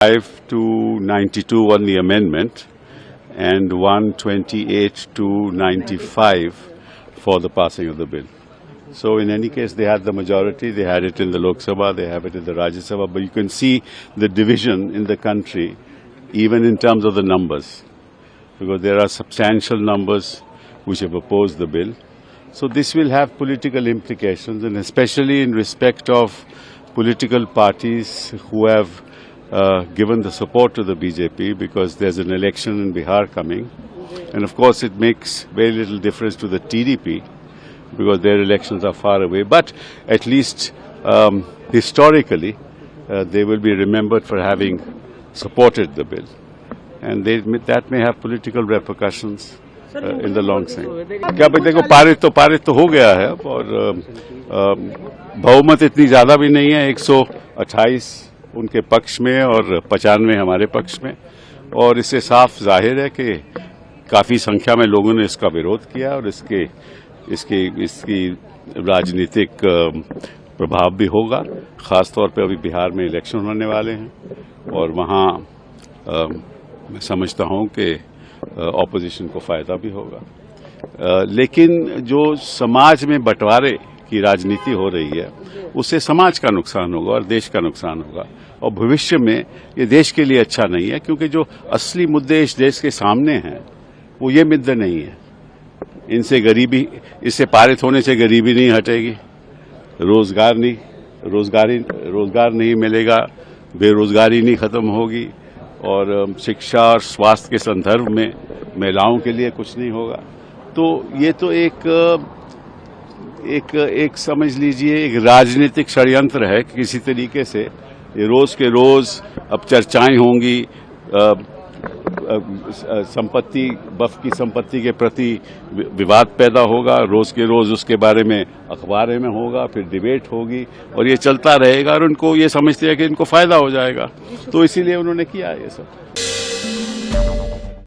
5 to 92 on the amendment and 128 to 95 for the passing of the bill. So in any case, they had the majority. They had it in the Lok Sabha, they have it in the Rajya Sabha. But you can see the division in the country, even in terms of the numbers, because there are substantial numbers which have opposed the bill. So this will have political implications, and especially in respect of political parties who have given the support to the BJP, because there's an election in Bihar coming. And of course it makes very little difference to the TDP because their elections are far away. But at least historically they will be remembered for having supported the bill. And that may have political repercussions in the long term. क्या भाई देखो, पारित तो हो गया है और बहुमत इतनी ज़्यादा भी नहीं है, 128 उनके पक्ष में और 95 हमारे पक्ष में, और इससे साफ जाहिर है कि काफ़ी संख्या में लोगों ने इसका विरोध किया और इसकी राजनीतिक प्रभाव भी होगा। ख़ास तौर पे अभी बिहार में इलेक्शन होने वाले हैं और वहाँ मैं समझता हूँ कि ऑपोजिशन को फ़ायदा भी होगा। लेकिन जो समाज में बंटवारे की राजनीति हो रही है उससे समाज का नुकसान होगा और देश का नुकसान होगा, और भविष्य में ये देश के लिए अच्छा नहीं है, क्योंकि जो असली मुद्दे इस देश के सामने हैं वो ये मुद्दे नहीं है। इनसे गरीबी, इससे पारित होने से गरीबी नहीं हटेगी, रोजगार नहीं मिलेगा, बेरोजगारी नहीं खत्म होगी, और शिक्षा और स्वास्थ्य के संदर्भ में महिलाओं के लिए कुछ नहीं होगा। तो ये तो एक समझ लीजिए एक राजनीतिक षड्यंत्र है। किसी तरीके से ये रोज के रोज अब चर्चाएं होंगी, वक्फ की संपत्ति के प्रति विवाद पैदा होगा, रोज के रोज उसके बारे में अखबार में होगा, फिर डिबेट होगी और ये चलता रहेगा, और उनको ये समझते हैं कि इनको फायदा हो जाएगा, तो इसीलिए उन्होंने किया ये सब।